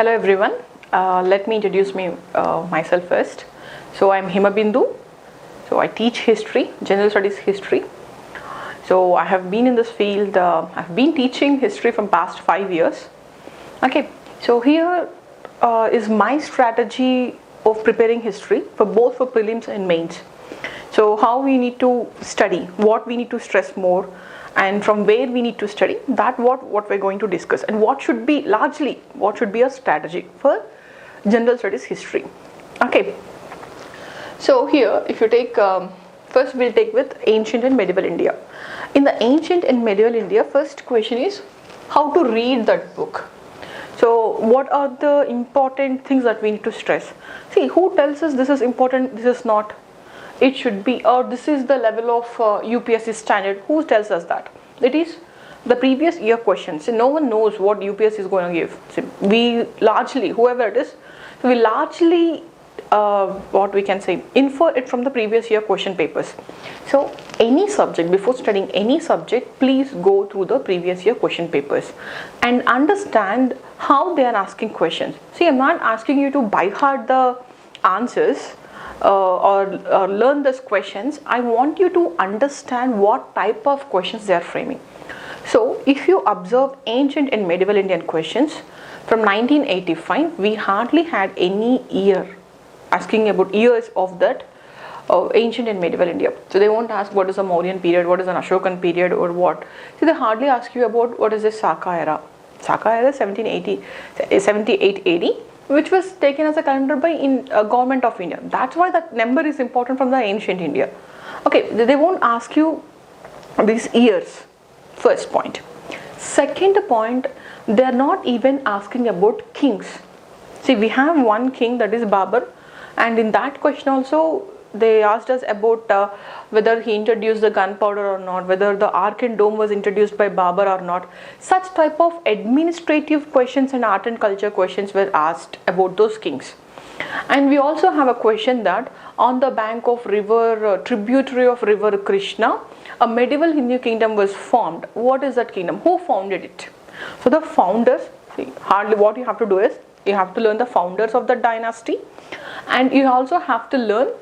Hello everyone. Let me introduce myself first. So I am Himabindu. So I teach history, general studies history. So I have been in this field. I've been teaching history from past 5 years. Okay. So here is my strategy of preparing history for both for prelims and mains. So how we need to study, what we need to stress more, and from where we need to study, that what we're going to discuss, and what should be a strategy for general studies history. Okay, so here if you take first we'll take with ancient and medieval India. In the ancient and medieval India, first question is how to read that book. So what are the important things that we need to stress? See, who tells us this is important, this is not? It should be, or this is the level of UPSC standard. Who tells us that? It is the previous year questions. So no one knows what UPSC is going to give. So we largely, whoever it is, we largely what we can say, infer it from the previous year question papers. So any subject, before studying any subject, please go through the previous year question papers and understand how they are asking questions. See, I'm not asking you to by heart the answers or learn these questions. I want you to understand what type of questions they are framing. So if you observe ancient and medieval Indian questions from 1985, we hardly had any year asking about years of that ancient and medieval India. So they won't ask what is a Mauryan period, what is an Ashokan period, or what. So they hardly ask you about what is the Saka era. Saka era 78 AD, which was taken as a calendar by government of India. That's why that number is important from the ancient India. Okay, they won't ask you these years. First point. Second point, they are not even asking about kings. See, we have one king, that is Babur, and in that question also they asked us about whether he introduced the gunpowder or not, whether the Ark and Dome was introduced by Babur or not. Such type of administrative questions and art and culture questions were asked about those kings. And we also have a question that on the bank of river, tributary of river Krishna, a medieval Hindu kingdom was formed. What is that kingdom? Who founded it? So the founders, see, hardly what you have to do is, you have to learn the founders of the dynasty, and you also have to learn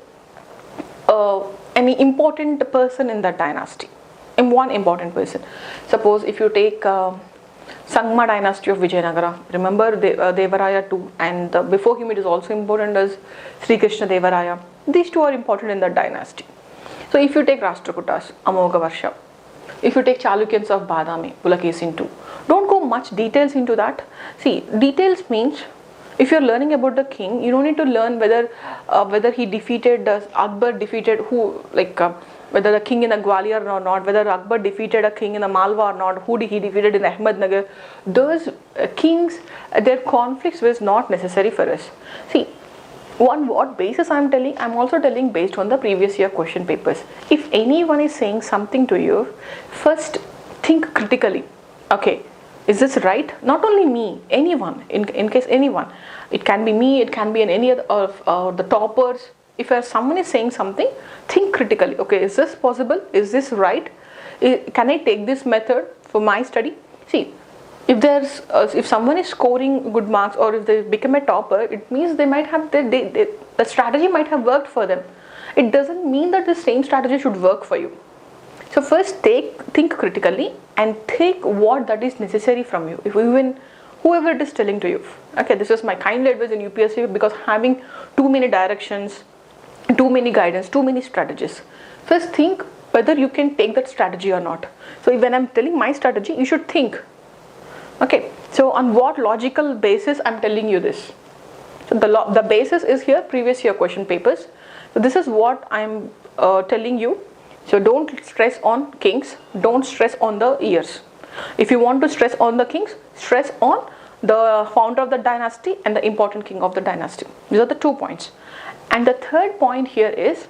any important person in that dynasty, and one important person. Suppose if you take Sangma dynasty of Vijayanagara, remember Devaraya too, and before him it is also important as Sri Krishna Devaraya. These two are important in that dynasty. So if you take Rashtrakutas, Amogha if you take Chalukyans of Badami, Pulakesin too, don't go much details into that. See, details means if you're learning about the king, you don't need to learn whether he defeated Akbar defeated who, like whether the king in the Gwalior or not, whether Akbar defeated a king in the Malwa or not, who he defeated in Ahmednagar. Those kings, their conflicts was not necessary for us. See, on what basis I'm telling? I'm also telling based on the previous year question papers. If anyone is saying something to you, first think critically. Okay, is this right? Not only me, anyone, in case anyone. It can be me, it can be in any other of the toppers. If someone is saying something, think critically. Okay, is this possible? Is this right? Can I take this method for my study? See, if someone is scoring good marks, or if they become a topper, it means they might have the strategy might have worked for them. It doesn't mean that the same strategy should work for you. So first think critically and think what that is necessary from you. If even whoever it is telling to you. Okay, this is my kind advice in UPSC, because having too many directions, too many guidance, too many strategies. First think whether you can take that strategy or not. So when I'm telling my strategy, you should think. Okay, so on what logical basis I'm telling you this? So the basis is here, previous year question papers. So this is what I'm telling you. So don't stress on kings, don't stress on the years. If you want to stress on the kings, stress on the founder of the dynasty and the important king of the dynasty. These are the 2 points. And the third point here is,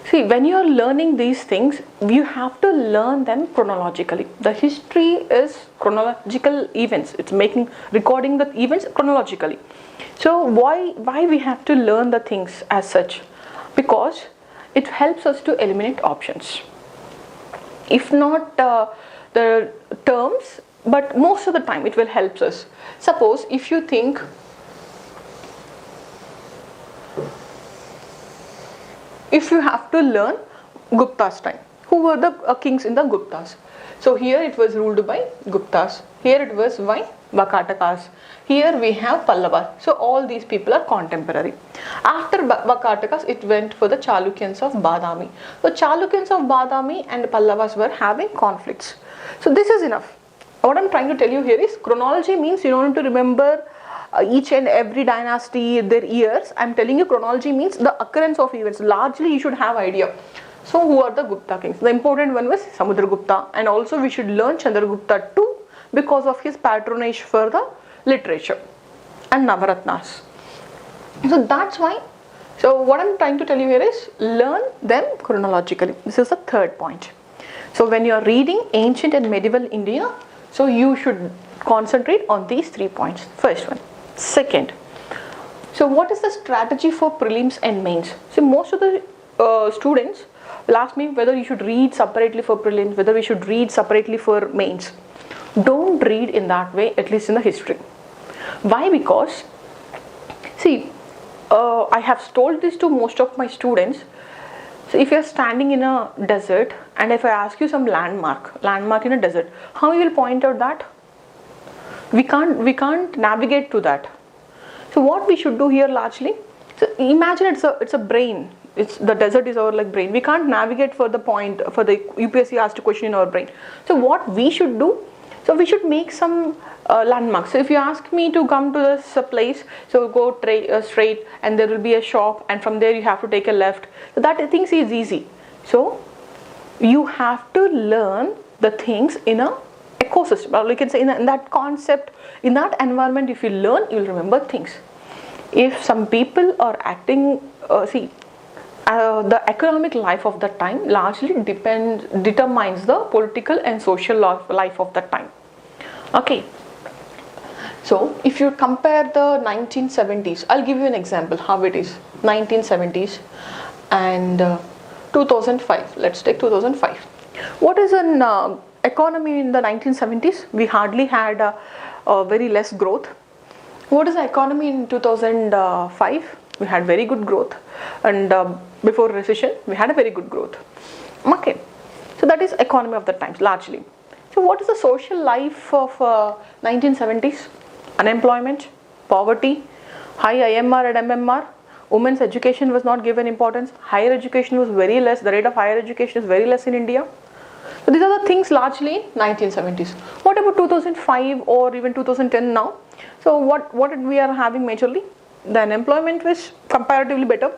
see, when you are learning these things, you have to learn them chronologically. The history is chronological events. It's recording the events chronologically. So why we have to learn the things as such? Because it helps us to eliminate options. If not the terms, but most of the time it will help us. Suppose if you think, if you have to learn Gupta's time, who were the kings in the Guptas? So here it was ruled by Guptas, here it was by Vakatakas, here we have Pallavas. So all these people are contemporary. After Vakatakas, it went for the Chalukyans of Badami. So Chalukyans of Badami and Pallavas were having conflicts. So this is enough. What I'm trying to tell you here is, chronology means you don't need to remember each and every dynasty, their years. I'm telling you, chronology means the occurrence of events. Largely you should have idea. So who are the Gupta kings? The important one was Samudragupta, and also we should learn Chandragupta too, because of his patronage for the literature and Navaratnas. So that's why. So what I'm trying to tell you here is, learn them chronologically. This is the third point. So when you are reading ancient and medieval India, so you should concentrate on these 3 points. First one. Second, so what is the strategy for prelims and mains? So most of the students will ask me whether you should read separately for prelims, whether we should read separately for mains. Don't read in that way, at least in the history. Why? Because, see, I have told this to most of my students. So if you are standing in a desert, and if I ask you some landmark in a desert, how you will point out that? We can't navigate to that. So what we should do here largely, so imagine it's a brain. The desert is our like brain. We can't navigate for the point, for the UPSC asked a question in our brain. So what we should do, so we should make some landmarks. So if you ask me to come to this place, so go straight, and there will be a shop, and from there you have to take a left. So that things is easy. So you have to learn the things in a ecosystem, or you can say in that concept, in that environment. If you learn, you will remember things. If some people are acting, the economic life of the time largely determines the political and social life of the time. Okay. So if you compare the 1970s, I'll give you an example how it is. 1970s and 2005. Let's take 2005. What is an economy in the 1970s? We hardly had a very less growth. What is the economy in 2005? We had very good growth, and before recession we had a very good growth. Okay, so that is economy of the times largely. So what is the social life of 1970s? Unemployment, poverty, high IMR and MMR. Women's education was not given importance. Higher education was very less. The rate of higher education is very less in India. So these are the things largely in 1970s. What about 2005 or even 2010 now? So what we are having majorly? The unemployment was comparatively better.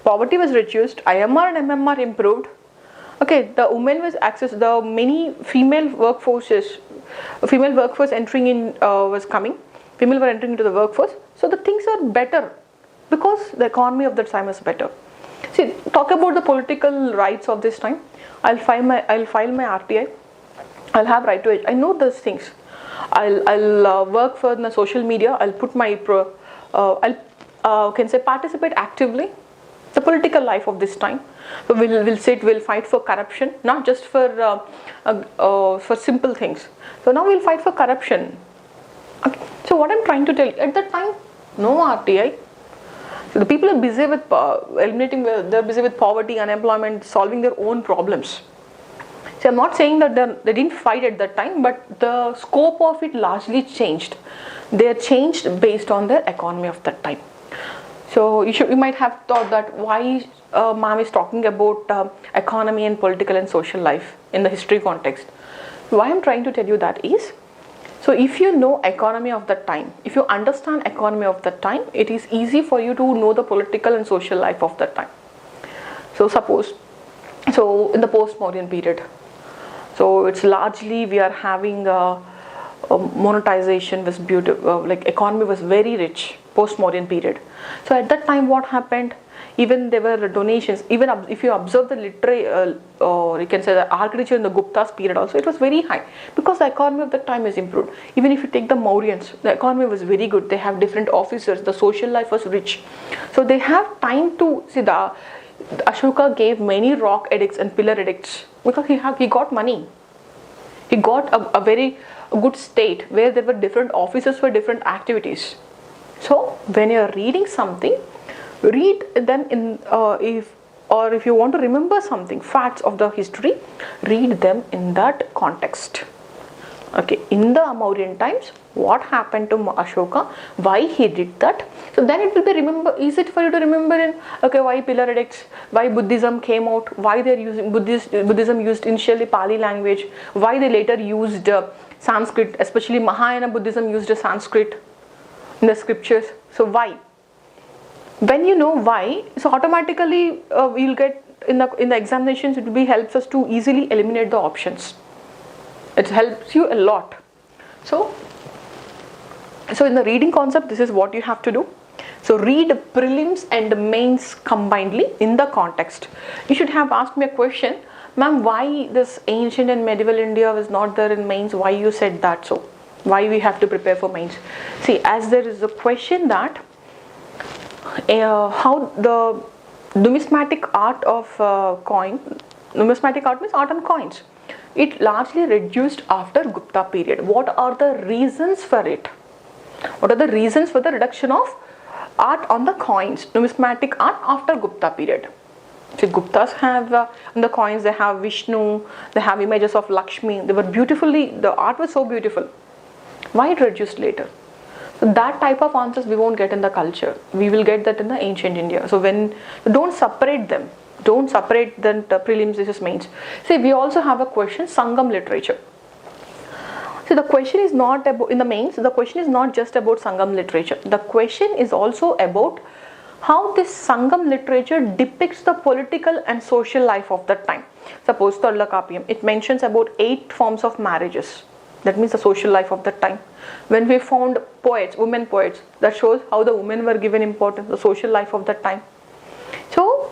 Poverty was reduced. IMR and MMR improved. Okay, the women was access. The many female workforce entering in was coming. Female were entering into the workforce. So the things are better because the economy of the time was better. See, talk about the political rights of this time. I'll file my RTI. I'll have right to it. I know those things. I'll work for the social media. I'll put my participate actively the political life of this time. So we'll fight for corruption, not just for simple things. So now we'll fight for corruption. Okay. So what I'm trying to tell you, at that time, no RTI. So the people are busy with they're busy with poverty, unemployment, solving their own problems. So I'm not saying that they didn't fight at that time, but the scope of it largely changed. They are changed based on the economy of that time. So you might have thought that why ma'am is talking about economy and political and social life in the history context. Why I'm trying to tell you that is, so if you know economy of that time, if you understand economy of that time, it is easy for you to know the political and social life of that time. So suppose, so in the post-modern period, so it's largely we are having monetization was beautiful, like economy was very rich, post-modern period. So at that time what happened? Even there were donations, even if you observe the literature, or you can say the architecture in the Gupta's period also, it was very high because the economy of that time is improved. Even if you take the Mauryans, the economy was very good. They have different officers, the social life was rich. So they have time to see Ashoka gave many rock edicts and pillar edicts because he got money. He got a very a good state where there were different officers for different activities. So when you are reading something, read them in if you want to remember something, facts of the history, read them in that context. Okay, in the Mauryan times, what happened to Ashoka, why he did that. So then it will be easy for you to remember in, okay, why Pillar Edicts, why Buddhism came out, why they're using Buddhism used initially Pali language, why they later used Sanskrit, especially Mahayana Buddhism used Sanskrit in the scriptures. So why? When you know why, so automatically we'll get in the examinations, it will be helps us to easily eliminate the options. It helps you a lot. So in the reading concept, this is what you have to do. So read prelims and mains combinedly in the context. You should have asked me a question, ma'am, why this ancient and medieval India was not there in mains? Why you said that? So why we have to prepare for mains? See, as there is a question that how the numismatic art of numismatic art means art on coins. It largely reduced after Gupta period. What are the reasons for it? What are the reasons for the reduction of art on the coins, numismatic art after Gupta period? So Guptas have on the coins, they have Vishnu, they have images of Lakshmi. They were beautifully, the art was so beautiful. Why it reduced later? So that type of answers we won't get in the culture. We will get that in the ancient India. So don't separate them. Don't separate the prelims versus mains. See, we also have a question, Sangam literature. So the question is not about, in the mains, the question is not just about Sangam literature. The question is also about how this Sangam literature depicts the political and social life of that time. Suppose Tallakapiyam, it mentions about 8 forms of marriages. That means the social life of that time. When we found poets, women poets, that shows how the women were given importance, the social life of that time. So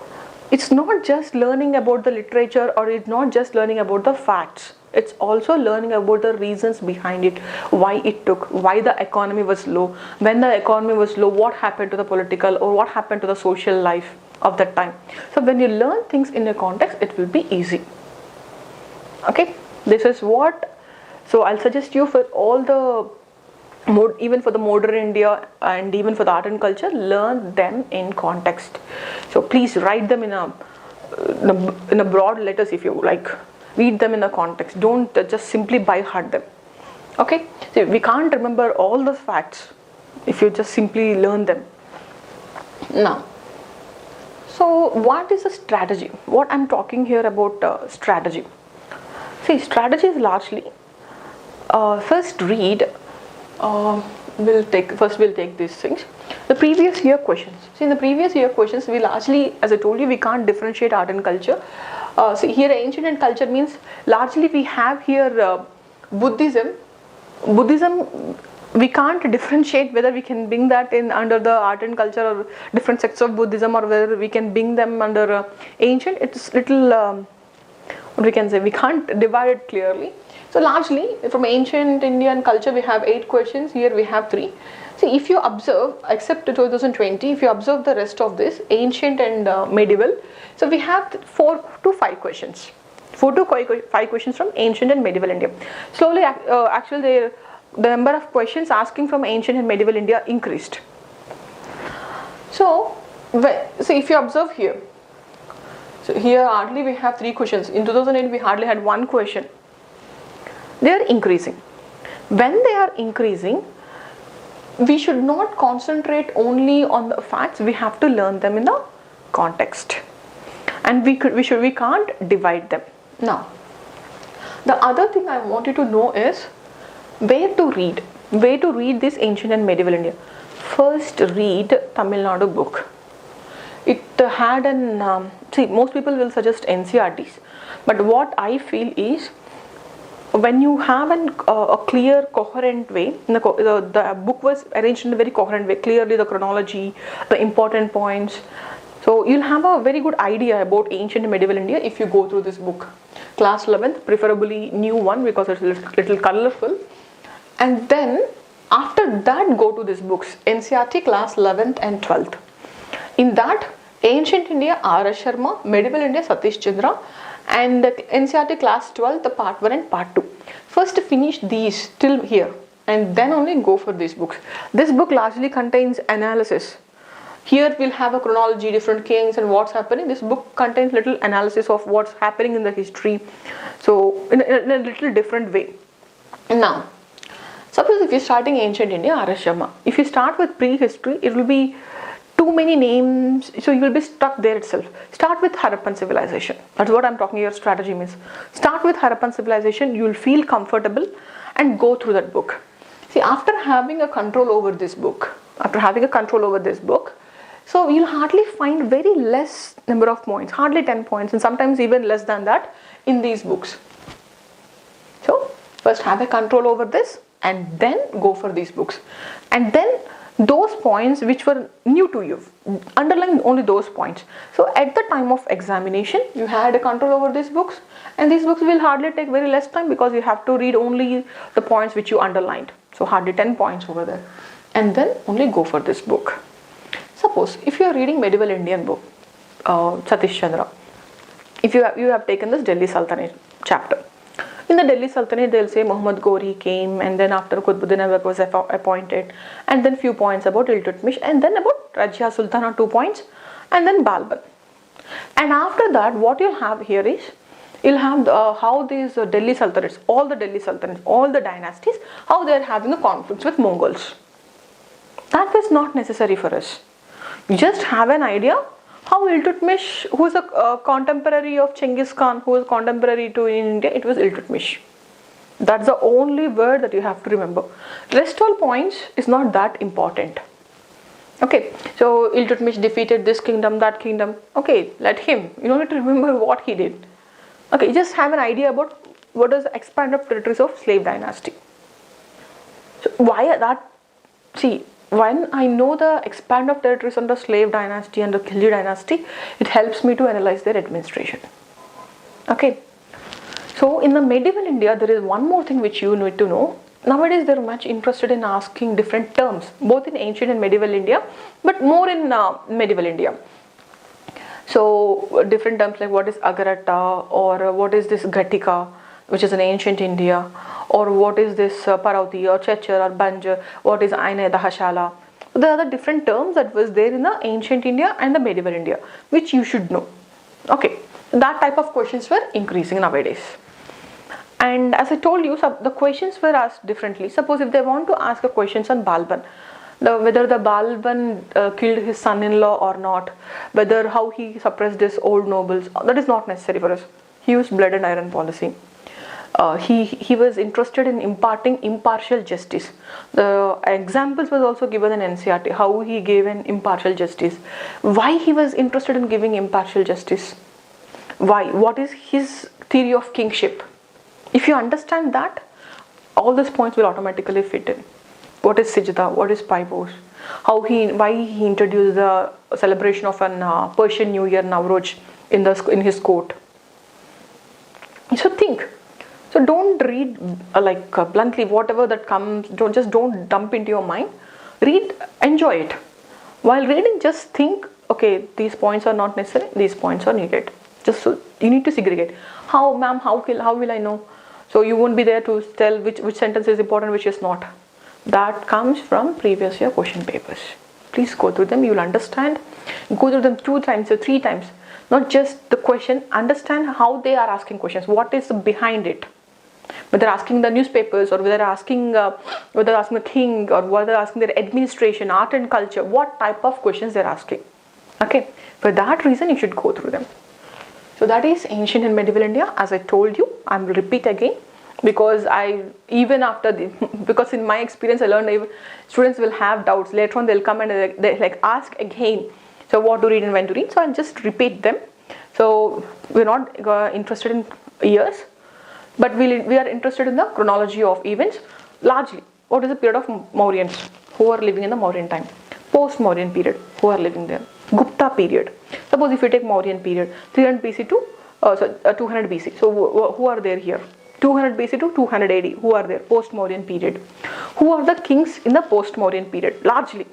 it's not just learning about the literature, or it's not just learning about the facts. It's also learning about the reasons behind it, why it took, why the economy was low. When the economy was low, what happened to the political or what happened to the social life of that time. So when you learn things in a context, it will be easy. Okay, this is what. So I'll suggest you for all the, even for the modern India and even for the art and culture, learn them in context. So please write them in a broad letters if you like. Read them in the context. Don't just simply by heart them. Okay? So we can't remember all the facts if you just simply learn them. Now, so what is a strategy? What I'm talking here about strategy. See, strategy is largely first read. We'll take these things. The previous year questions. See, in the previous year questions, we largely, as I told you, we can't differentiate art and culture. See, here ancient and culture means largely we have here Buddhism. Buddhism, we can't differentiate whether we can bring that in under the art and culture or different sects of Buddhism, or whether we can bring them under ancient. It's little, what we can say, we can't divide it clearly. So largely from ancient Indian culture we have 8 questions, here we have 3. See, if you observe, except 2020, if you observe the rest of this, ancient and medieval, so we have 4 to 5 questions. 4 to 5 questions from ancient and medieval India. Slowly, actually the number of questions asking from ancient and medieval India increased. So if you observe here, so here hardly we have 3 questions. In 2008 we hardly had 1 question. They are increasing. When they are increasing, we should not concentrate only on the facts. We have to learn them in the context, and we can't divide them. Now, the other thing I want you to know is where to read. Where to read this ancient and medieval India. First, read Tamil Nadu book. It had an see, most people will suggest NCRTs, but what I feel is, when you have a clear, coherent way, the book was arranged in a very coherent way, clearly the chronology, the important points. So you'll have a very good idea about ancient and medieval India if you go through this book. Class 11th, preferably new one because it's a little colorful. And then after that go to these books, NCRT class 11th and 12th. In that, ancient India R.S. Sharma, medieval India Satish Chandra, and the NCRT class 12, the part 1 and part 2. First finish these till here and then only go for these books. This book largely contains analysis. Here we'll have a chronology, different kings and what's happening. This book contains little analysis of what's happening in the history. So in a little different way. Now, suppose if you're starting ancient India, R.S. Sharma. If you start with prehistory, it will be too many names, so you will be stuck there itself. Start with Harappan civilization. That's what I'm talking, your strategy means. Start with Harappan civilization, you will feel comfortable and go through that book. See, after having a control over this book, so you'll hardly find very less number of points, hardly 10 points and sometimes even less than that in these books. So first have a control over this and then go for these books. And then those points which were new to you, underline only those points. So at the time of examination, you had a control over these books, and these books will hardly take very less time because you have to read only the points which you underlined. So hardly 10 points over there. And then only go for this book. Suppose if you are reading medieval Indian book, Satish Chandra, if you have taken this Delhi Sultanate chapter. In the Delhi Sultanate, they'll say Muhammad Ghori came, and then after Qutbuddin Aibak was appointed, and then few points about Iltutmish, and then about Rajya Sultana 2 points, and then Balban. And after that, what you'll have here is, you'll have how these Delhi Sultanates, all the dynasties, how they're having a conflicts with Mongols. That was not necessary for us. You just have an idea how Iltutmish, who is a contemporary of Chengiz Khan, who was contemporary to in India, it was Iltutmish. That's the only word that you have to remember. Rest all points is not that important. Okay, so Iltutmish defeated this kingdom, that kingdom. Okay, let him. You don't need to remember what he did. Okay, just have an idea about what is the expanded territories of slave dynasty. So why that? See, when I know the expand of territories under slave dynasty and the Khilji dynasty, it helps me to analyze their administration. Okay. So in the medieval India, there is one more thing which you need to know. Nowadays, they are much interested in asking different terms, both in ancient and medieval India, but more in medieval India. So different terms like what is Agarata, or what is this Ghatika, which is in ancient India, or what is this Parauti or Chechar or Banjar, what is Aina Dahashala. There are the different terms that was there in the ancient India and the medieval India, which you should know. Okay, that type of questions were increasing nowadays. And as I told you, the questions were asked differently. Suppose if they want to ask a questions on Balban, whether the Balban killed his son-in-law or not, whether how he suppressed his old nobles, that is not necessary for us. He used blood and iron policy. He was interested in imparting impartial justice. The examples was also given in NCRT, how he gave an impartial justice. Why he was interested in giving impartial justice? Why? What is his theory of kingship? If you understand that, all these points will automatically fit in. What is Sijda? What is Paibos? Why he introduced the celebration of an Persian New Year Nowruz in his court. So think. So don't read bluntly whatever that comes. Don't dump into your mind. Read, enjoy it. While reading, just think. Okay, these points are not necessary. These points are needed. Just so you need to segregate. How, ma'am? How will I know? So you won't be there to tell which sentence is important, which is not. That comes from previous year question papers. Please go through them. You will understand. Go through them 2 times or 3 times. Not just the question. Understand how they are asking questions. What is behind it? Whether asking the newspapers, or whether asking the king, or whether asking their administration, art and culture, what type of questions they're asking. Okay, for that reason you should go through them. So that is ancient and medieval India. As I told you, I will repeat again, because because in my experience I learned students will have doubts. Later on they'll come and they ask again. So what to read and when to read. So I'll just repeat them. So we're not interested in years, but we are interested in the chronology of events. Largely, what is the period of Mauryans who are living in the Mauryan time? Post-Mauryan period, who are living there? Gupta period. Suppose if you take Mauryan period, 300 BC to 200 BC. So who are there here? 200 BC to 200 AD. Who are there? Post-Mauryan period. Who are the kings in the post-Mauryan period? Largely,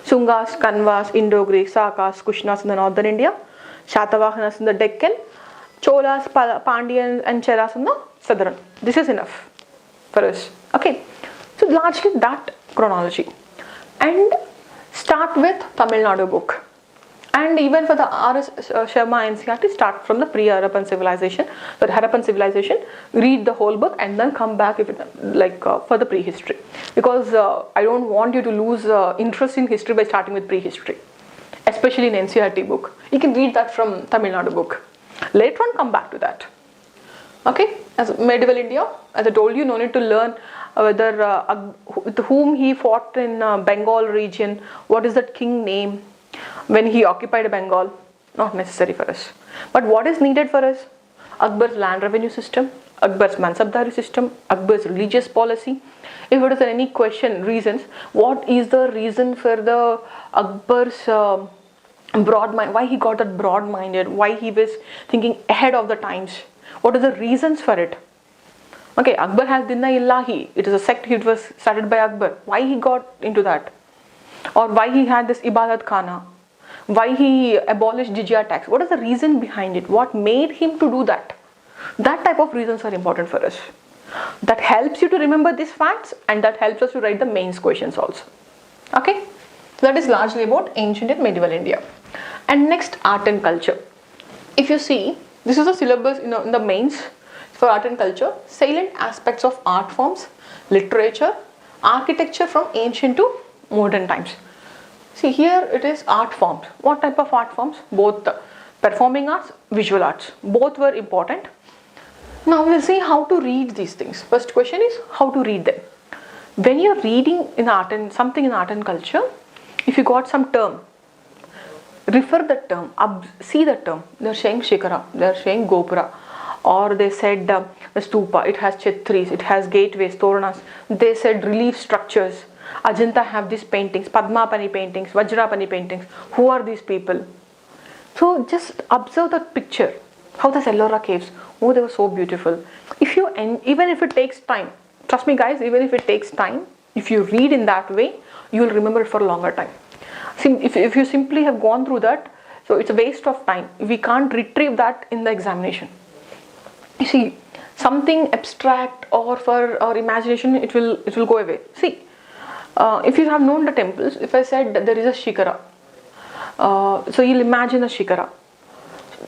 Sungas, Kanvas, Indo-Greeks, Sakas, Kushnas in the northern India, Shatavahanas in the Deccan, Cholas, Pandyans and Cheras in the southern. This is enough for us. Okay, so largely that chronology. And start with Tamil Nadu book. And even for the R.S. Sharma NCRT, start from the pre-Harappan civilization. So Harappan civilization, read the whole book and then come back if it, for the prehistory. Because I don't want you to lose interest in history by starting with prehistory. Especially in NCRT book. You can read that from Tamil Nadu book. Later on, come back to that. Okay, as medieval India, as I told you, no need to learn whether with whom he fought in Bengal region, what is that king name, when he occupied Bengal, not necessary for us. But what is needed for us? Akbar's land revenue system, Akbar's Mansabdari system, Akbar's religious policy. If it is any question, reasons, what is the reason for the Akbar's broad mind, why he got that broad minded, why he was thinking ahead of the times, what are the reasons for it? Okay, Akbar has Dinna Illahi, it is a sect, it was started by Akbar, why he got into that, or why he had this Ibadat Khana, why he abolished jizya tax, what is the reason behind it, what made him to do that? That type of reasons are important for us. That helps you to remember these facts and that helps us to write the mains questions also. Okay, that is largely about ancient and medieval India. And next, art and culture. If you see, this is a syllabus in the mains for art and culture. Salient aspects of art forms, literature, architecture from ancient to modern times. See, here it is art forms. What type of art forms? Both performing arts, visual arts. Both were important. Now we'll see how to read these things. First question is how to read them. When you're reading in art and something in art and culture, if you got some term, refer the term, see the term. They're saying Shikara, they're saying Gopura, or they said the stupa, it has chetris, it has gateways, toranas. They said relief structures. Ajanta have these paintings, Padmapani paintings, Vajrapani paintings. Who are these people? So just observe the picture. How the Ellora caves, oh, they were so beautiful. If you, even if it takes time, trust me guys, even if it takes time, if you read in that way, you will remember it for a longer time. See, if you simply have gone through that, so it's a waste of time. We can't retrieve that in the examination. You see, something abstract or for our imagination, it will go away. See, if you have known the temples, if I said that there is a shikara, so you'll imagine a shikara.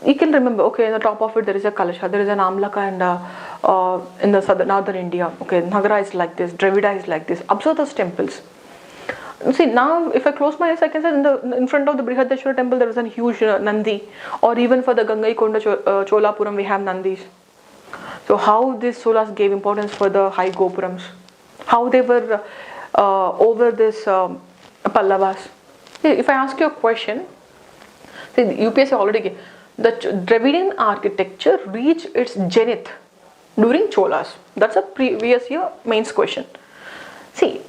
You can remember, okay, on the top of it there is a kalasha, there is an amlaka, and in the northern India, okay, Nagara is like this, Dravida is like this. Observe those temples. See, now if I close my eyes, I can say in front of the Brihadeshwara temple there is a huge Nandi, or even for the Gangaikonda Cholapuram we have Nandis. So how these Solas gave importance for the high Gopurams, how they were over this Pallavas. If I ask you a question, see, the UPSC already gave, the Dravidian architecture reached its zenith during Cholas. That's a previous year mains question. See,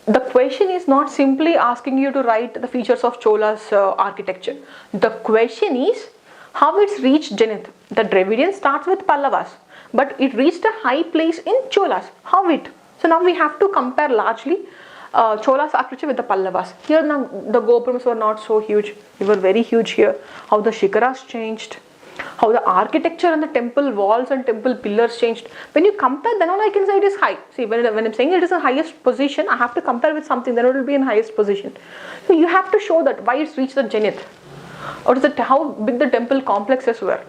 the question is not simply asking you to write the features of Chola's architecture. The question is how it's reached zenith. The Dravidian starts with Pallavas, but it reached a high place in Cholas. How it? So now we have to compare largely Chola's architecture with the Pallavas. Here now the Gopurams were not so huge. They were very huge here. How the Shikaras changed, how the architecture and the temple walls and temple pillars changed. When you compare, then all I can say it is high. See, when I'm saying it is the highest position, I have to compare with something, then it will be in highest position. So you have to show that why it's reached the zenith, or is it how big the temple complexes were.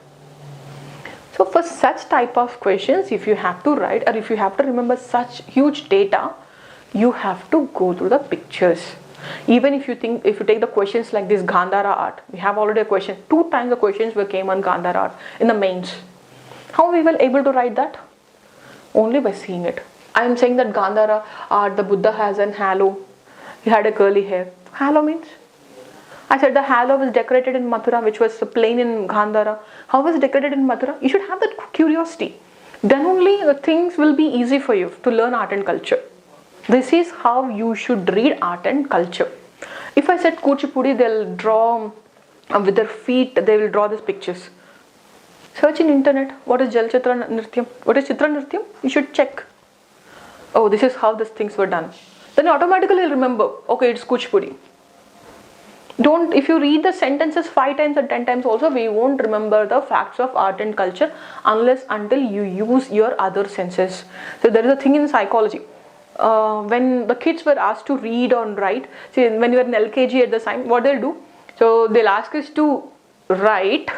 So for such type of questions, if you have to write or if you have to remember such huge data, you have to go through the pictures. Even if you take the questions like this Gandhara art, we have already a question, 2 times the questions came on Gandhara art in the mains. How we were able to write that? Only by seeing it. I am saying that Gandhara art, the Buddha has an halo, he had a curly hair. Halo means? I said the halo was decorated in Mathura, which was plain in Gandhara. How was it decorated in Mathura? You should have that curiosity. Then only the things will be easy for you to learn art and culture. This is how you should read art and culture. If I said Kuchipudi, they'll draw with their feet, they will draw these pictures. Search in internet, what is Jal Chitra Nrityam? What is Chitra Nrityam? You should check. Oh, this is how these things were done. Then automatically you'll remember, okay, it's Kuchipudi. Don't, if you read the sentences 5 times or 10 times also, we won't remember the facts of art and culture unless until you use your other senses. So there is a thing in psychology. When the kids were asked to read or write, see, when you were in LKG at the time, what they'll do? So they'll ask us to write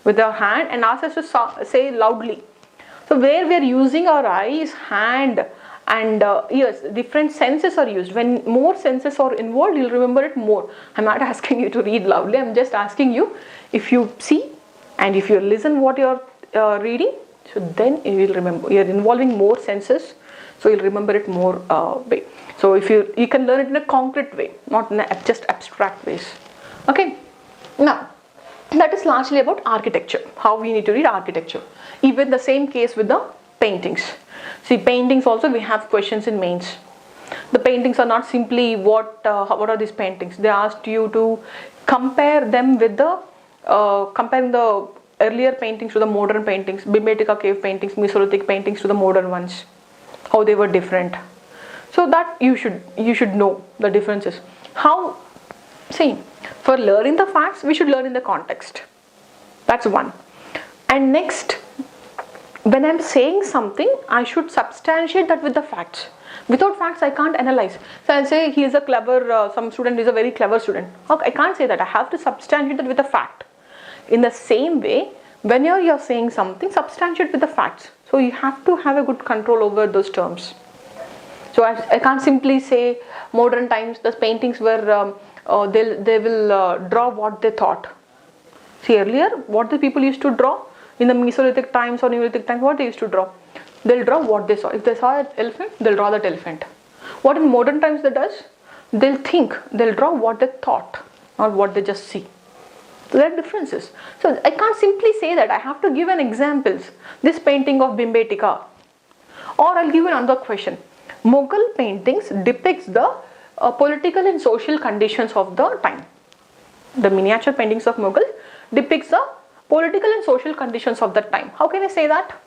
with our hand and ask us to say loudly. So where we are using our eyes, hand and ears, different senses are used. When more senses are involved, you'll remember it more. I'm not asking you to read loudly, I'm just asking you, if you see and if you listen what you're reading, so then you will remember. You're involving more senses, so you'll remember it more way. So if you can learn it in a concrete way, not in a just abstract ways. Okay, now that is largely about architecture, how we need to read architecture. Even the same case with the paintings. See, paintings also we have questions in mains. The paintings are not simply what are these paintings. They asked you to compare them with the comparing the earlier paintings to the modern paintings, Bhimbetka cave paintings, Mesolithic paintings to the modern ones, how they were different. So that you should know the differences. How? See, for learning the facts, we should learn in the context. That's one. And next, when I'm saying something, I should substantiate that with the facts. Without facts, I can't analyze. So I'll say he is a clever, some student is a very clever student. Okay, I can't say that. I have to substantiate that with a fact. In the same way, whenever you're saying something, substantiate with the facts. So you have to have a good control over those terms. So I can't simply say modern times, the paintings were, they will draw what they thought. See, earlier, what the people used to draw in the Mesolithic times or Neolithic times, what they used to draw? They'll draw what they saw. If they saw an elephant, they'll draw that elephant. What in modern times they does? They'll think, they'll draw what they thought, not what they just see. So there are differences. So I can't simply say that. I have to give an examples. This painting of Bhimbetka. Or I'll give you another question. Mughal paintings depicts the political and social conditions of the time. The miniature paintings of Mughal depicts the political and social conditions of that time. How can I say that?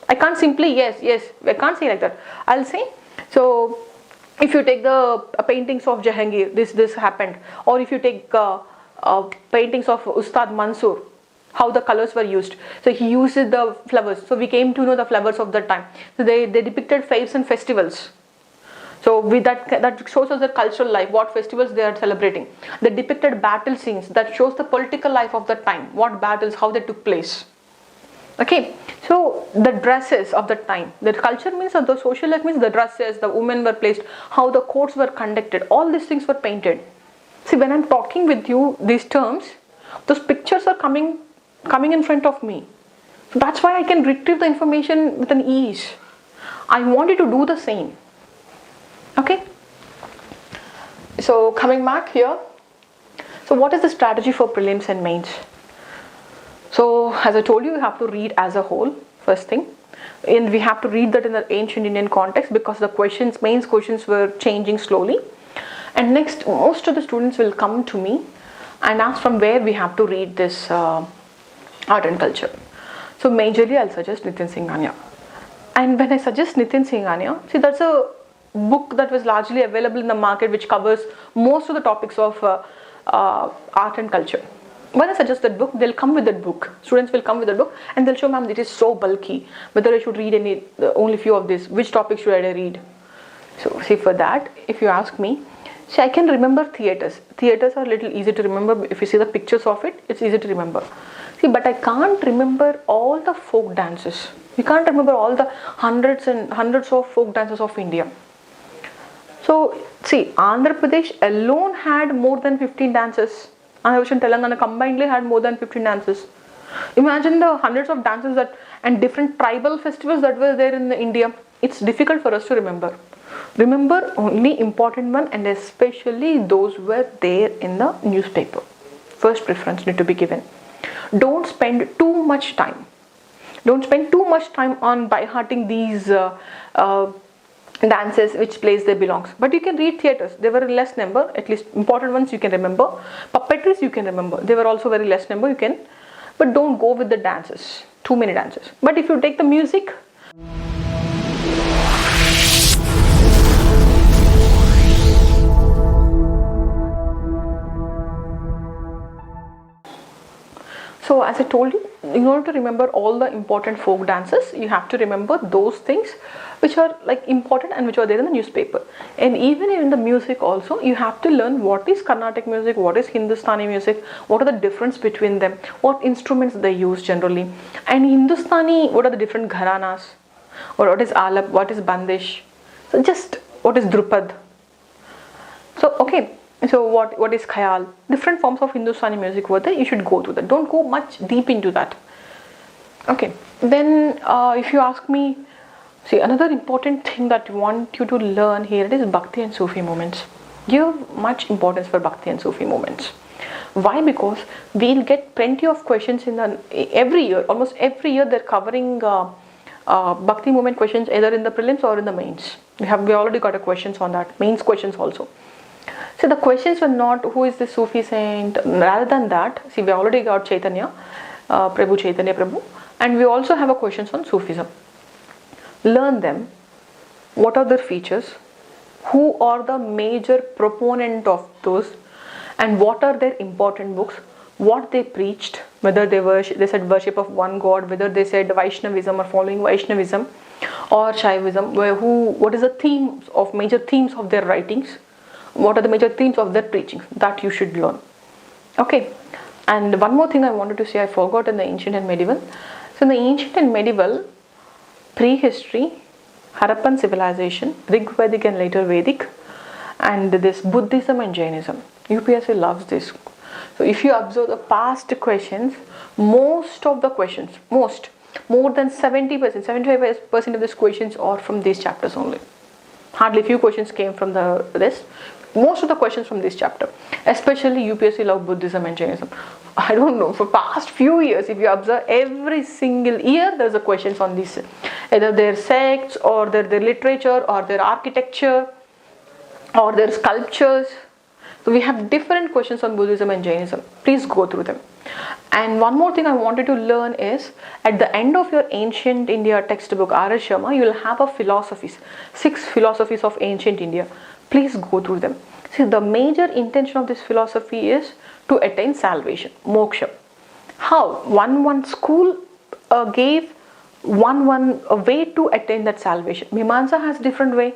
I can't simply, yes, I can't say like that. I'll say, so if you take the paintings of Jahangir, this happened. Or if you take paintings of Ustad Mansur, how the colors were used. So he uses the flowers. So we came to know the flowers of that time. So they depicted fairs and festivals. So with that shows us the cultural life, what festivals they are celebrating. They depicted battle scenes that shows the political life of that time, what battles, how they took place. Okay, so the dresses of the time, the culture means, or the social life means the dresses, the women were placed, how the courts were conducted, all these things were painted. See, when I'm talking with you these terms, those pictures are coming in front of me. So that's why I can retrieve the information with an ease. I want you to do the same. Okay, so coming back here, so what is the strategy for prelims and mains? So as I told you, you have to read as a whole, first thing, and we have to read that in the ancient Indian context because the mains questions were changing slowly. And next, most of the students will come to me and ask from where we have to read this art and culture. So majorly I'll suggest Nitin Singhania. And when I suggest Nitin Singhania, see, that's a book that was largely available in the market which covers most of the topics of art and culture. When I suggest that book, they'll come with that book. Students will come with that book and they'll show, ma'am, it is so bulky. Whether I should read only few of this, which topic should I read? So see, for that, if you ask me, see, I can remember theatres. Theatres are a little easy to remember. If you see the pictures of it, it's easy to remember. See, but I can't remember all the folk dances. We can't remember all the hundreds and hundreds of folk dances of India. So, see, Andhra Pradesh alone had more than 15 dances. Andhra Pradesh and Telangana combinedly had more than 15 dances. Imagine the hundreds of dances and different tribal festivals that were there in India. It's difficult for us to remember. Remember only important one, and especially those were there in the newspaper. First preference need to be given. Don't spend too much time. Don't spend too much time on by-hearting these dances, which place they belongs. But you can read theatres. They were in less number. At least important ones you can remember. Puppetries you can remember. They were also very less number. You can, but don't go with the dances. Too many dances. But if you take the music, So as I told you, in order to remember all the important folk dances, you have to remember those things which are like important and which are there in the newspaper. And even in the music also, you have to learn what is Carnatic music, what is Hindustani music, what are the difference between them, what instruments they use generally. And Hindustani, what are the different gharanas, or what is alap, what is bandish, so just what is drupad. So okay, so what is khayal, different forms of Hindustani music were there. You should go through that, don't go much deep into that. Okay, then if you ask me, see, another important thing that I want you to learn here is Bhakti and Sufi movements. Give much importance for Bhakti and Sufi movements. Why? Because we'll get plenty of questions every year, almost every year they're covering Bhakti movement questions either in the prelims or in the mains. We already got a questions on that, mains questions also. So the questions were not who is the Sufi saint, rather than that, see, we already got Chaitanya Prabhu, and we also have a questions on Sufism. Learn them, what are their features, who are the major proponent of those, and what are their important books, what they preached, whether they said worship of one god, whether they said Vaishnavism or following Vaishnavism or Shaivism, what is the major themes of their writings, what are the major themes of their preachings, that you should learn. Okay, and one more thing I wanted to say, I forgot in the ancient and medieval. So in the ancient and medieval, prehistory, Harappan civilization, Rig Vedic and later Vedic, and this Buddhism and Jainism. UPSC loves this. So if you observe the past questions, most of the questions, more than 70%, 75% of these questions are from these chapters only. Hardly few questions came from the rest. Most of the questions from this chapter, especially UPSC love Buddhism and Jainism. I don't know, for past few years, if you observe, every single year there's a questions on this, either their sects or their literature or their architecture or their sculptures. So we have different questions on Buddhism and Jainism. Please go through them. And one more thing I wanted to learn is, at the end of your ancient India textbook, R.S. Sharma, you will have a philosophies, 6 philosophies of ancient India. Please go through them. See, the major intention of this philosophy is to attain salvation, moksha. How? One school gave a way to attain that salvation. Mimamsa has different way,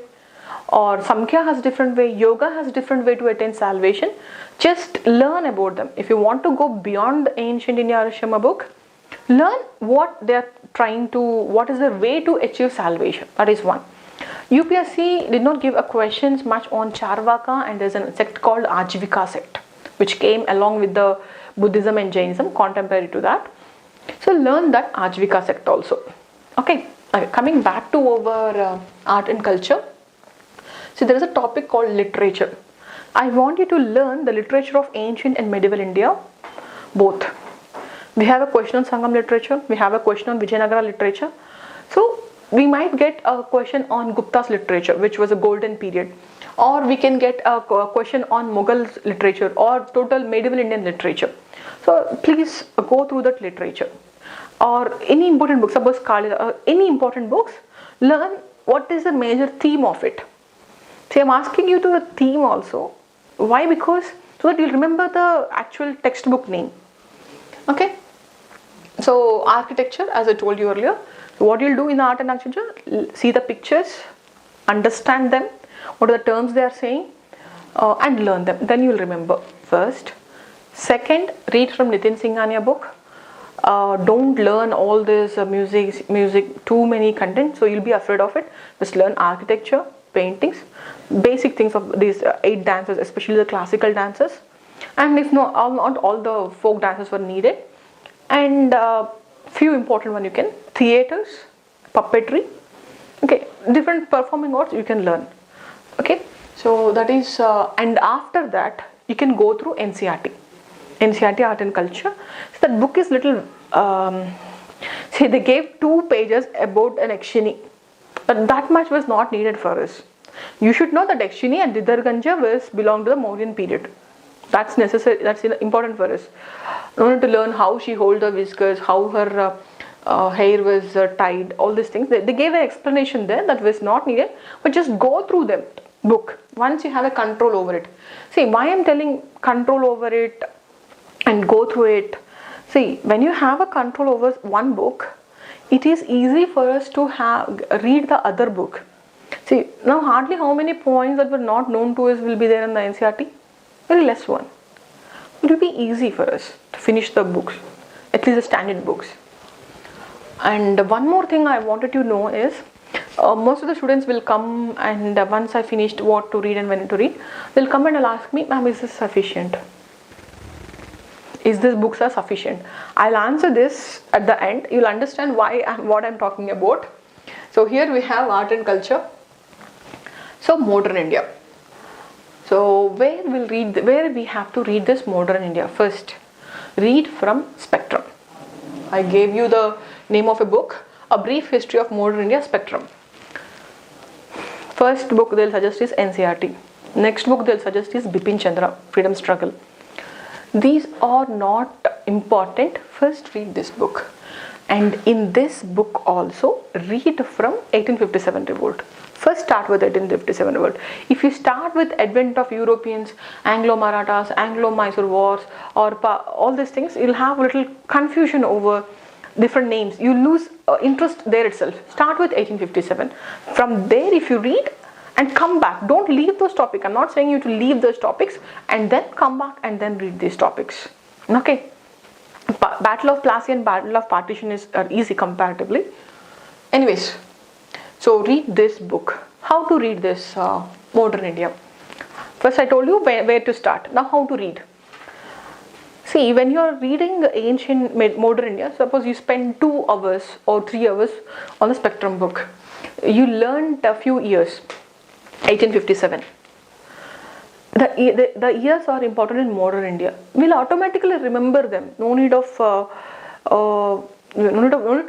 or Samkhya has different way, Yoga has different way to attain salvation. Just learn about them. If you want to go beyond the ancient India R.S. Sharma book, learn what they are what is the way to achieve salvation. That is one. UPSC did not give a questions much on Charvaka, and there's a sect called Ajivika sect, which came along with the Buddhism and Jainism, contemporary to that. So learn that Ajivika sect also. Okay, coming back to our art and culture. So there is a topic called literature. I want you to learn the literature of ancient and medieval India, both. We have a question on Sangam literature, we have a question on Vijayanagara literature. So we might get a question on Gupta's literature, which was a golden period, or we can get a question on Mughal literature or total medieval Indian literature. So please go through that literature, or any important books, suppose Kali, any important books, learn what is the major theme of it. See, I'm asking you to the theme also. Why? Because so that you'll remember the actual textbook name. Okay, so architecture, as I told you earlier, what you'll do in art and architecture, see the pictures, understand them, what are the terms they are saying, and learn them. Then you'll remember. First. Second, read from Nitin Singhania book. Don't learn all this music, too many content, so you'll be afraid of it. Just learn architecture, paintings, basic things of these 8 dances, especially the classical dances. And if not all the folk dances were needed. And few important one you can, theaters, puppetry, okay, different performing arts you can learn. Okay, so that is, and after that you can go through NCRT art and culture. So that book is little, see, they gave 2 pages about an Yakshini, but that much was not needed for us. You should know that Yakshini and Didarganja belong to the Mauryan period. That's necessary, that's important for us. I wanted to learn how she holds her whiskers, how her hair was tied, all these things. They gave an explanation there that was not needed, but just go through the book once you have a control over it. See, why I'm telling control over it and go through it. See, when you have a control over one book, it is easy for us to read the other book. See, now hardly how many points that were not known to us will be there in the NCRT? Very less one. It will be easy for us to finish the books, at least the standard books. And one more thing I wanted to know is, most of the students will come, and once I finished what to read and when to read, they'll come and they'll ask me, ma'am, is this sufficient? Is this books are sufficient? I'll answer this at the end. You'll understand what I'm talking about. So here we have art and culture. So modern India. So where we have to read this modern India? First, read from Spectrum. I gave you the name of a book, A Brief History of Modern India, Spectrum. First book they'll suggest is NCRT. Next book they'll suggest is Bipin Chandra, Freedom Struggle. These are not important. First read this book. And in this book also, read from 1857 revolt. First start with 1857 revolt. If you start with advent of Europeans, Anglo-Marathas, Anglo-Mysore wars, or all these things, you'll have a little confusion over different names. You lose interest there itself. Start with 1857. From there, if you read and come back, don't leave those topics. I'm not saying you to leave those topics and then come back and then read these topics. Okay. Battle of Plassey and Battle of Partition are easy comparatively. Anyways, so read this book. How to read this Modern India? First I told you where to start. Now how to read? See, when you are reading ancient Modern India, suppose you spend 2 hours or 3 hours on the Spectrum book. You learned a few years. 1857. The years are important in modern India. We'll automatically remember them. No need to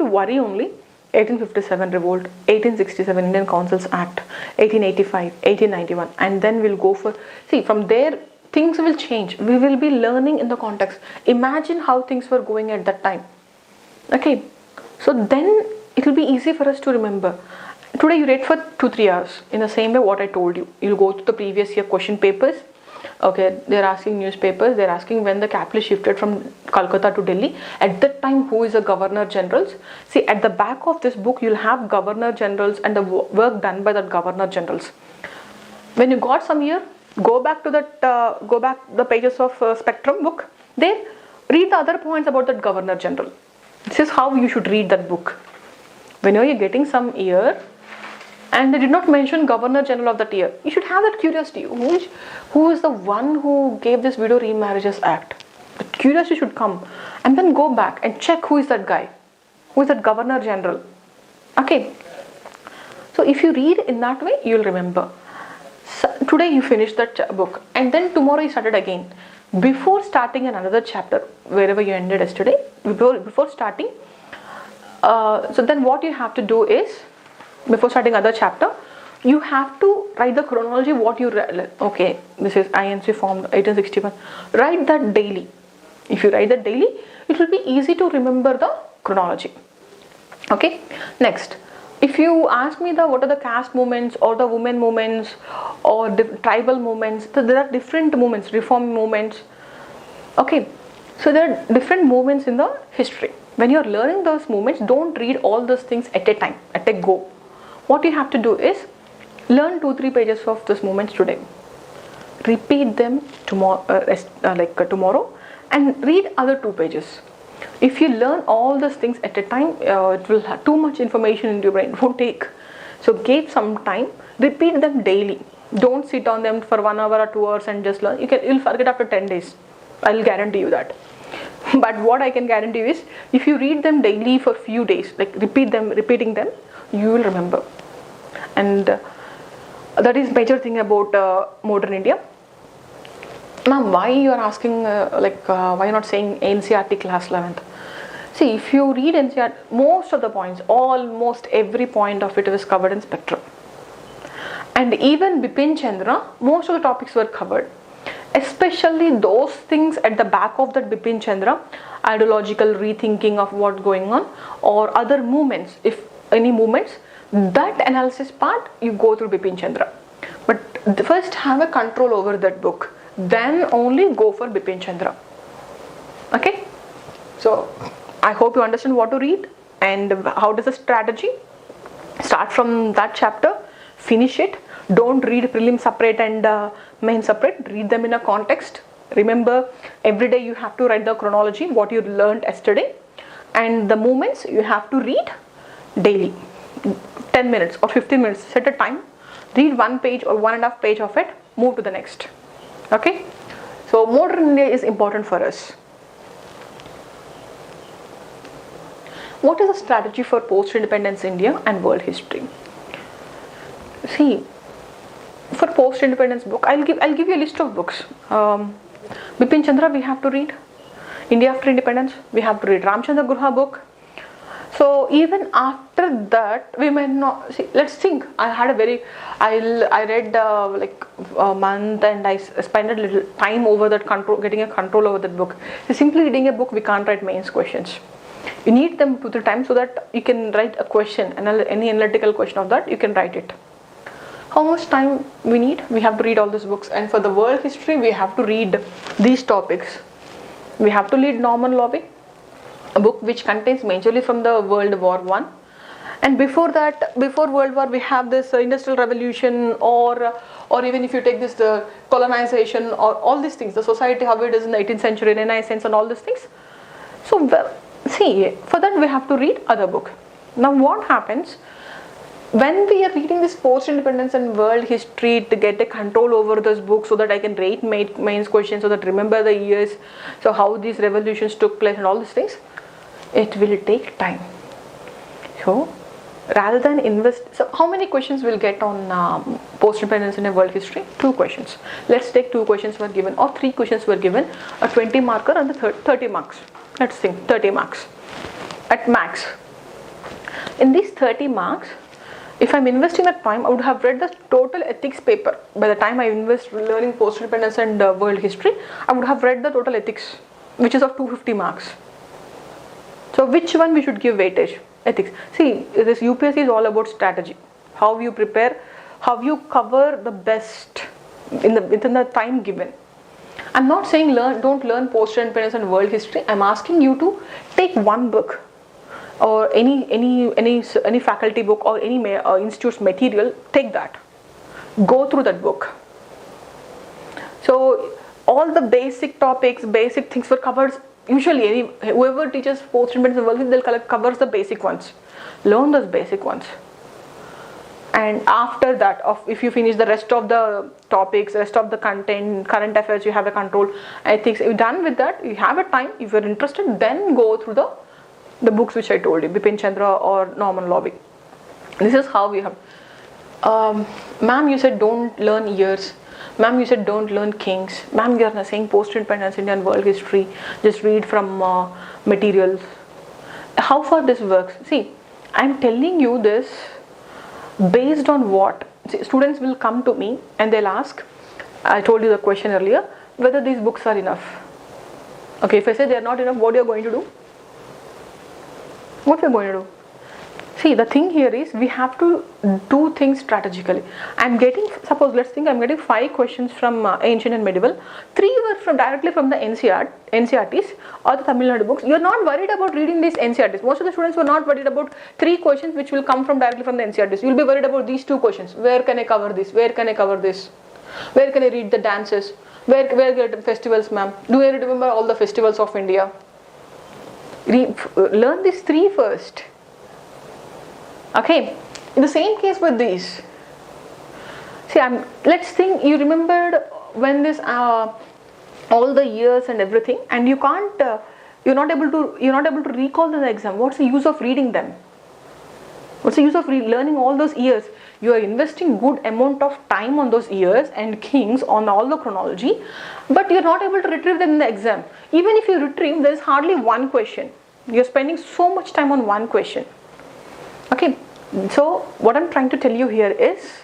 worry only. 1857 revolt, 1867 Indian Councils Act, 1885, 1891, and then we'll go for. See, from there things will change. We will be learning in the context. Imagine how things were going at that time. Okay, so then it will be easy for us to remember. Today you read for 2-3 hours in the same way what I told you. You'll go to the previous year question papers. Okay, they're asking newspapers, they're asking when the capital shifted from Calcutta to Delhi. At that time, who is the Governor Generals? See, at the back of this book, you'll have Governor Generals and the work done by the Governor Generals. When you got some year, go back to the pages of Spectrum book. There, read the other points about that Governor General. This is how you should read that book. Whenever you're getting some year, and they did not mention Governor General of that year, you should have that curiosity. Who is the one who gave this Widow Remarriages Act? The curiosity should come, and then go back and check who is that guy, who is that Governor General. Okay. So if you read in that way, you will remember. So today you finish that book, and then tomorrow you started again. Before starting another chapter, wherever you ended yesterday, before starting, so then what you have to do is, before starting other chapter, you have to write the chronology what you read. Okay, this is INC form 1861. Write that daily. If you write that daily, it will be easy to remember the chronology. Okay. Next, if you ask me what are the caste movements or the women movements or tribal movements, so there are different movements, reform movements. Okay, so there are different movements in the history. When you are learning those movements, don't read all those things at a time, at a go. What you have to do is learn 2-3 pages of those movements today. Repeat them tomorrow, tomorrow, and read other 2 pages. If you learn all those things at a time, it will have too much information in your brain. It won't take. So give some time. Repeat them daily. Don't sit on them for 1 hour or 2 hours and just learn. You'll forget after 10 days. I'll guarantee you that. But what I can guarantee you is, if you read them daily for few days, like repeating them, you will remember. And that is major thing about modern India. Ma'am, why you are asking why you not saying NCRT class 11th? See, if you read NCRT, most of the points, almost every point of it is covered in Spectrum. And even Bipin Chandra, most of the topics were covered. Especially those things at the back of that Bipin Chandra, ideological rethinking of what's going on, or other movements, if any movements, that analysis part you go through Bipin Chandra. But first have a control over that book, then only go for Bipin Chandra. Okay. So I hope you understand what to read and how does the strategy. Start from that chapter, finish it. Don't read prelim separate and main separate. Read them in a context. Remember, every day you have to write the chronology, what you learned yesterday, and the movements you have to read daily. 10 minutes or 15 minutes, set a time. Read 1 page or 1.5 page of it. Move to the next. Okay. So modern India is important for us. What is the strategy for post-independence India and world history? See, for post-independence book, I'll give you a list of books. Bipin Chandra we have to read. India after independence we have to read. Ramchandra Gurha book. So even after that we may not see. Let's think. I read like a month and I spent a little time over that getting a control over that book. So simply reading a book we can't write mains questions. You need them to the time so that you can write a question, and any analytical question of that you can write it. How much time we need? We have to read all these books, and for the world history we have to read these topics. We have to read Norman Lowy, a book which contains majorly from the World War I, and before that, before World War, we have this Industrial Revolution, or even if you take this the colonization, or all these things, the society how it is in the 18th century, Renaissance, and all these things. So see, for that we have to read other book. Now what happens when we are reading this post-independence and world history to get a control over this book so that I can rate mains questions, so that remember the years, so how these revolutions took place and all these things, it will take time. So rather than invest, so how many questions we'll get on post-independence and world history? 2 questions. Let's take 2 questions were given, or 3 questions were given, a 20 marker and the 30 marks. Let's think 30 marks at max. In these 30 marks, if I'm investing that time, I would have read the total ethics paper. By the time I invest learning post-independence and world history, I would have read the total ethics, which is of 250 marks. So which one we should give weightage? Ethics. See, this UPSC is all about strategy. How you prepare, how you cover the best within the time given. I'm not saying don't learn post-independence and world history. I'm asking you to take one book, or any faculty book, or any institute's material. Take that, go through that book. So all the basic topics, basic things were covered. Usually whoever teaches post-independence and world history, they'll covers the basic ones. Learn those basic ones. And after that, if you finish the rest of the topics, rest of the content, current affairs, you have a control, ethics, you're done with that, you have a time, if you're interested, then go through the books which I told you, Bipin Chandra or Norman Lowy. This is how we have. Ma'am, you said don't learn years. Ma'am, you said don't learn kings. Ma'am, you are saying post-independence Indian world history, just read from materials. How far this works? See, I'm telling you this based on what? See, students will come to me and they'll ask, I told you the question earlier, whether these books are enough. Okay, if I say they are not enough, what you are going to do? What we are going to do? See, the thing here is we have to do things strategically. I'm getting, suppose let's think I'm getting 5 questions from ancient and medieval. 3 were directly from the NCRTs or the Tamil Nadu books. You're not worried about reading these NCRTs. Most of the students were not worried about 3 questions which will come directly from the NCRTs. You'll be worried about these 2 questions. Where can I cover this? Where can I cover this? Where can I read the dances? Where get the festivals, ma'am? Do I remember all the festivals of India? Learn these 3 first. Okay, in the same case with these. See, let's think you remembered when this all the years and everything, and you can't, you're not able to recall in the exam. What's the use of reading them? What's the use of learning all those years? You are investing good amount of time on those years and kings, on all the chronology, but you're not able to retrieve them in the exam. Even if you retrieve, there is hardly one question. You're spending so much time on one question. Okay, so what I'm trying to tell you here is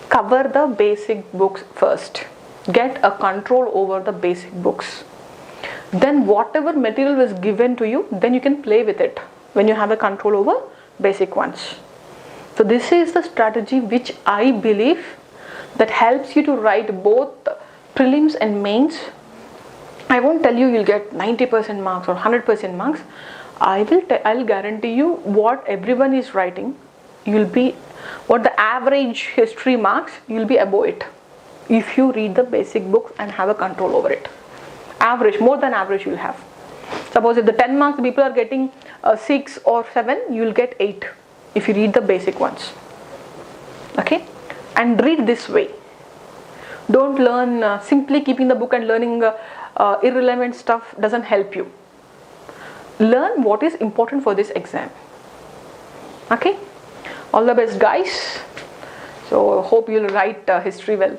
cover the basic books first. Get a control over the basic books. Then whatever material is given to you, then you can play with it when you have a control over basic ones. So this is the strategy which I believe that helps you to write both prelims and mains I won't tell you you'll get 90% marks or 100% marks. I'll guarantee you what everyone is writing, you'll be, what the average history marks, you'll be above it if you read the basic books and have a control over it. Average, more than average you'll have. Suppose if the 10 marks people are getting 6 or 7, you'll get 8 if you read the basic ones. Okay, and read this way. Don't learn simply keeping the book and learning irrelevant stuff doesn't help you. Learn what is important for this exam. Okay, all the best guys. So hope you'll write history well.